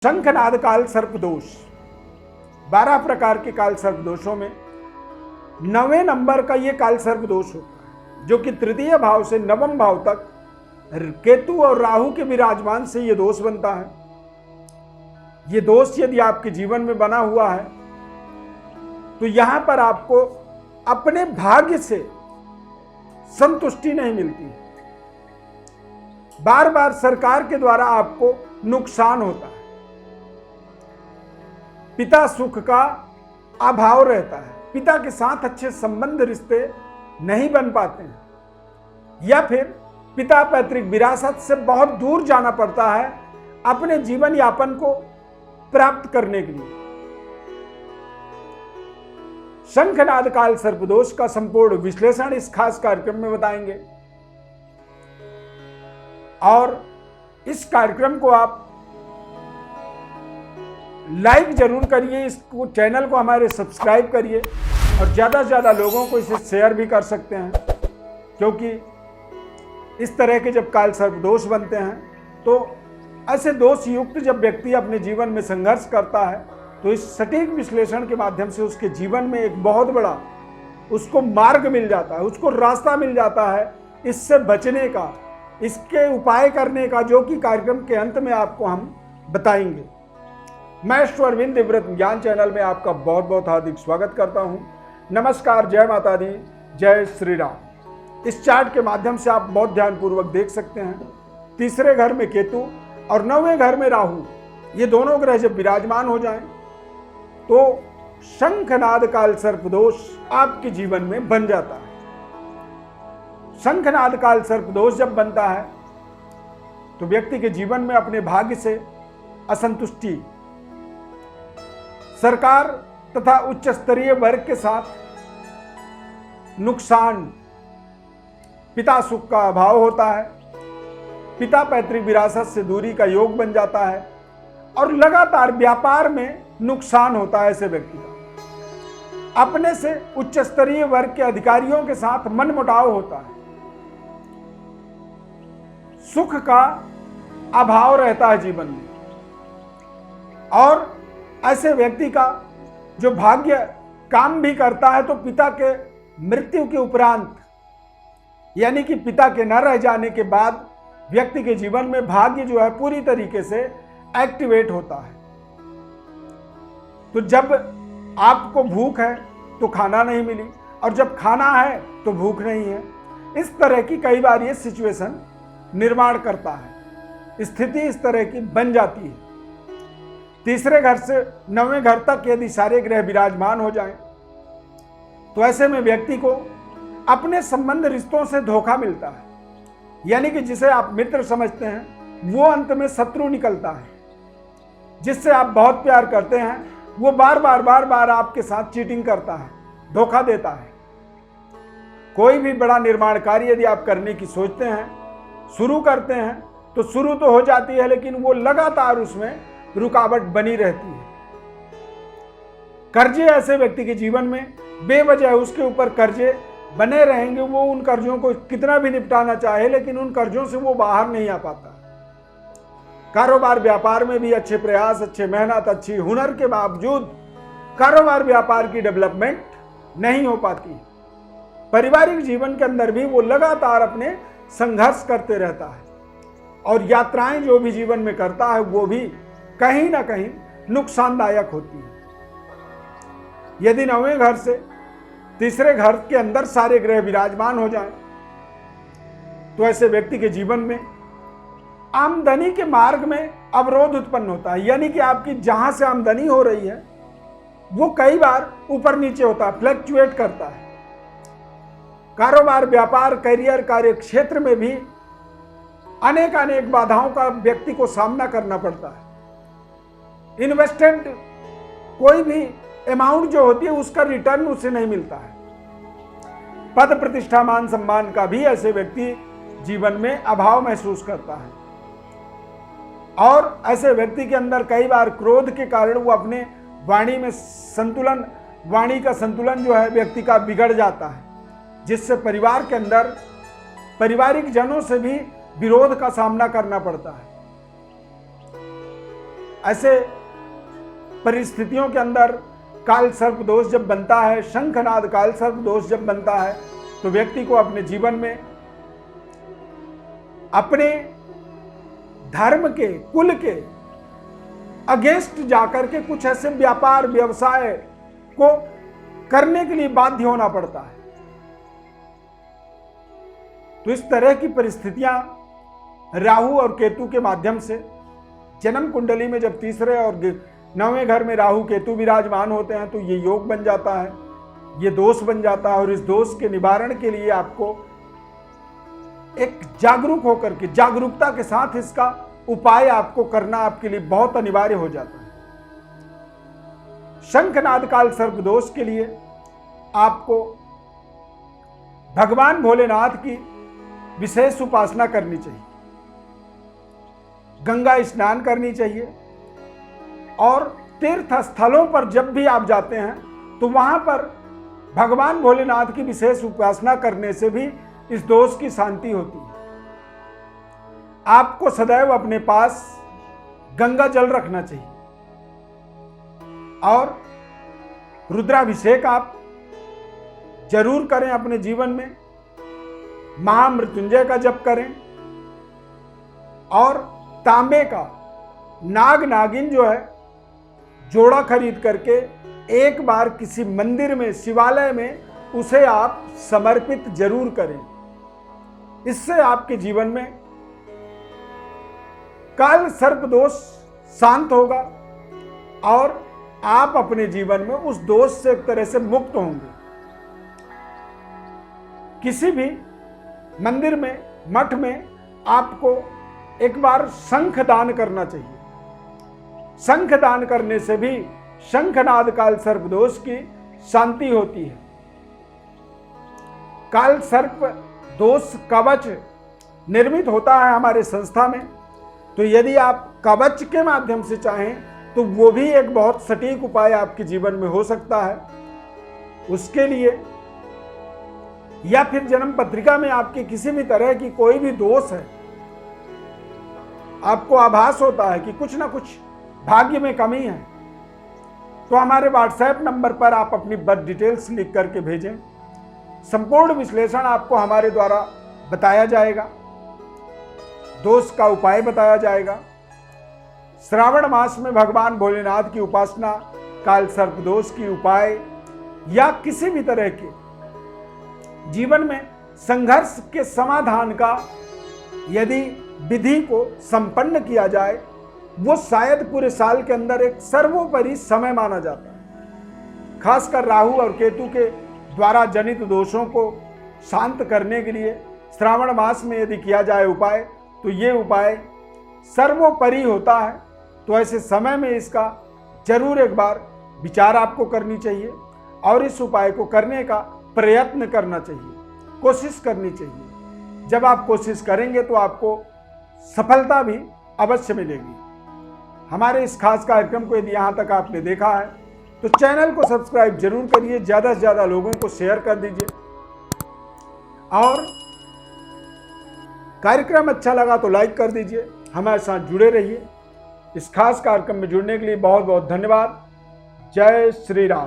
शंखनाद काल सर्प दोष 12 प्रकार के काल सर्प दोषों में 9वें नंबर का ये काल सर्प दोष होता है, जो कि तृतीय भाव से नवम भाव तक केतु और राहु के विराजमान से ये दोष बनता है। ये दोष यदि आपके जीवन में बना हुआ है तो यहां पर आपको अपने भाग्य से संतुष्टि नहीं मिलती है। बार बार सरकार के द्वारा आपको नुकसान होता है। पिता सुख का अभाव रहता है, पिता के साथ अच्छे संबंध रिश्ते नहीं बन पाते हैं, या फिर पिता पैतृक विरासत से बहुत दूर जाना पड़ता है अपने जीवन यापन को प्राप्त करने के लिए। शंखनाद काल सर्पदोष का संपूर्ण विश्लेषण इस खास कार्यक्रम में बताएंगे और इस कार्यक्रम को आप लाइक जरूर करिए, इस चैनल को हमारे सब्सक्राइब करिए और ज़्यादा से ज़्यादा लोगों को इसे शेयर भी कर सकते हैं, क्योंकि इस तरह के जब काल सर्प दोष बनते हैं तो ऐसे दोष युक्त जब व्यक्ति अपने जीवन में संघर्ष करता है तो इस सटीक विश्लेषण के माध्यम से उसके जीवन में एक बहुत बड़ा उसको मार्ग मिल जाता है, उसको रास्ता मिल जाता है इससे बचने का, इसके उपाय करने का, जो कि कार्यक्रम के अंत में आपको हम बताएंगे। मैं अरविंद दिव्यव्रत ज्ञान चैनल में आपका बहुत बहुत हार्दिक स्वागत करता हूं। नमस्कार, जय माता दी, जय श्री राम। इस चार्ट के माध्यम से आप बहुत ध्यानपूर्वक देख सकते हैं, तीसरे घर में केतु और 9वें घर में राहु, ये दोनों ग्रह जब विराजमान हो जाएं तो शंखनाद काल सर्पदोष आपके जीवन में बन जाता है। शंखनाद काल सर्पदोष जब बनता है तो व्यक्ति के जीवन में अपने भाग्य से असंतुष्टि, सरकार तथा उच्च स्तरीय वर्ग के साथ नुकसान, पिता सुख का अभाव होता है, पिता पैतृक विरासत से दूरी का योग बन जाता है और लगातार व्यापार में नुकसान होता है ऐसे व्यक्ति का। अपने से उच्च स्तरीय वर्ग के अधिकारियों के साथ मनमुटाव होता है, सुख का अभाव रहता है जीवन में और ऐसे व्यक्ति का जो भाग्य काम भी करता है तो पिता के मृत्यु के उपरांत, यानी कि पिता के न रह जाने के बाद व्यक्ति के जीवन में भाग्य जो है पूरी तरीके से एक्टिवेट होता है। तो जब आपको भूख है तो खाना नहीं मिली और जब खाना है तो भूख नहीं है, इस तरह की कई बार ये सिचुएशन निर्माण करता है, स्थिति इस तरह की बन जाती है। तीसरे घर से 9वें घर तक यदि सारे ग्रह विराजमान हो जाएं तो ऐसे में व्यक्ति को अपने संबंध रिश्तों से धोखा मिलता है, यानी कि जिसे आप मित्र समझते हैं वो अंत में शत्रु निकलता है। जिससे आप बहुत प्यार करते हैं वो बार बार आपके साथ चीटिंग करता है, धोखा देता है। कोई भी बड़ा निर्माण कार्य यदि आप करने की सोचते हैं, शुरू करते हैं तो शुरू तो हो जाती है, लेकिन वो लगातार उसमें रुकावट बनी रहती है। कर्जे ऐसे व्यक्ति के जीवन में बेवजह उसके ऊपर कर्जे बने रहेंगे, वो उन कर्जों को कितना भी निपटाना चाहे लेकिन उन कर्जों से वो बाहर नहीं आ पाता। कारोबार व्यापार में भी अच्छे प्रयास, अच्छे मेहनत, अच्छी हुनर के बावजूद कारोबार व्यापार की डेवलपमेंट नहीं हो पाती। पारिवारिक जीवन के अंदर भी वो लगातार अपने संघर्ष करते रहता है और यात्राएं जो भी जीवन में करता है वो भी कहीं ना कहीं नुकसानदायक होती है। यदि 9वें घर से तीसरे घर के अंदर सारे ग्रह विराजमान हो जाएं तो ऐसे व्यक्ति के जीवन में आमदनी के मार्ग में अवरोध उत्पन्न होता है, यानी कि आपकी जहां से आमदनी हो रही है वो कई बार ऊपर नीचे होता है, फ्लक्चुएट करता है। कारोबार, व्यापार, करियर, कार्य क्षेत्र में भी अनेक बाधाओं का व्यक्ति को सामना करना पड़ता है। इन्वेस्टमेंट कोई भी अमाउंट जो होती है उसका रिटर्न उसे नहीं मिलता है। पद प्रतिष्ठा, मान सम्मान का भी ऐसे व्यक्ति जीवन में अभाव महसूस करता है और ऐसे व्यक्ति के अंदर कई बार क्रोध के कारण वो अपने वाणी में संतुलन, वाणी का संतुलन जो है व्यक्ति का बिगड़ जाता है, जिससे परिवार के अंदर पारिवारिक जनों से भी विरोध का सामना करना पड़ता है। ऐसे परिस्थितियों के अंदर काल सर्प दोष जब बनता है, शंखनाद काल सर्प दोष जब बनता है, तो व्यक्ति को अपने जीवन में अपने धर्म के, कुल के अगेंस्ट जाकर के कुछ ऐसे व्यापार व्यवसाय को करने के लिए बाध्य होना पड़ता है। तो इस तरह की परिस्थितियां राहु और केतु के माध्यम से जन्म कुंडली में जब तीसरे और 9वें घर में राहु केतु विराजमान होते हैं तो ये योग बन जाता है, ये दोष बन जाता है। और इस दोष के निवारण के लिए आपको एक जागरूक होकर के, जागरूकता के साथ इसका उपाय आपको करना आपके लिए बहुत अनिवार्य हो जाता है। शंखनाद काल सर्प दोष के लिए आपको भगवान भोलेनाथ की विशेष उपासना करनी चाहिए, गंगा स्नान करनी चाहिए, और तीर्थ स्थलों पर जब भी आप जाते हैं तो वहां पर भगवान भोलेनाथ की विशेष उपासना करने से भी इस दोष की शांति होती है। आपको सदैव अपने पास गंगा जल रखना चाहिए और रुद्राभिषेक आप जरूर करें अपने जीवन में, महामृत्युंजय का जप करें, और तांबे का नाग नागिन जो है जोड़ा खरीद करके एक बार किसी मंदिर में, शिवालय में उसे आप समर्पित जरूर करें। इससे आपके जीवन में काल सर्प दोष शांत होगा और आप अपने जीवन में उस दोष से एक तरह से मुक्त होंगे। किसी भी मंदिर में, मठ में आपको एक बार शंख दान करना चाहिए। शंख दान करने से भी शंखनाद काल सर्प दोष की शांति होती है। काल सर्प दोष कवच निर्मित होता है हमारे संस्था में, तो यदि आप कवच के माध्यम से चाहें तो वो भी एक बहुत सटीक उपाय आपके जीवन में हो सकता है। उसके लिए या फिर जन्म पत्रिका में आपके किसी भी तरह की कोई भी दोष है, आपको आभास होता है कि कुछ ना कुछ भाग्य में कमी है, तो हमारे व्हाट्सएप नंबर पर आप अपनी बर्थ डिटेल्स लिख करके भेजें। संपूर्ण विश्लेषण आपको हमारे द्वारा बताया जाएगा, दोष का उपाय बताया जाएगा। श्रावण मास में भगवान भोलेनाथ की उपासना, काल सर्प दोष की उपाय या किसी भी तरह के जीवन में संघर्ष के समाधान का यदि विधि को संपन्न किया जाए, वो शायद पूरे साल के अंदर एक सर्वोपरि समय माना जाता है। खासकर राहु और केतु के द्वारा जनित दोषों को शांत करने के लिए श्रावण मास में यदि किया जाए उपाय, तो ये उपाय सर्वोपरि होता है। तो ऐसे समय में इसका जरूर एक बार विचार आपको करनी चाहिए और इस उपाय को करने का प्रयत्न करना चाहिए, कोशिश करनी चाहिए। जब आप कोशिश करेंगे तो आपको सफलता भी अवश्य मिलेगी। हमारे इस खास कार्यक्रम को यदि यहाँ तक आपने देखा है तो चैनल को सब्सक्राइब जरूर करिए, ज़्यादा से ज़्यादा लोगों को शेयर कर दीजिए, और कार्यक्रम अच्छा लगा तो लाइक कर दीजिए। हमारे साथ जुड़े रहिए। इस खास कार्यक्रम में जुड़ने के लिए बहुत बहुत धन्यवाद। जय श्री राम।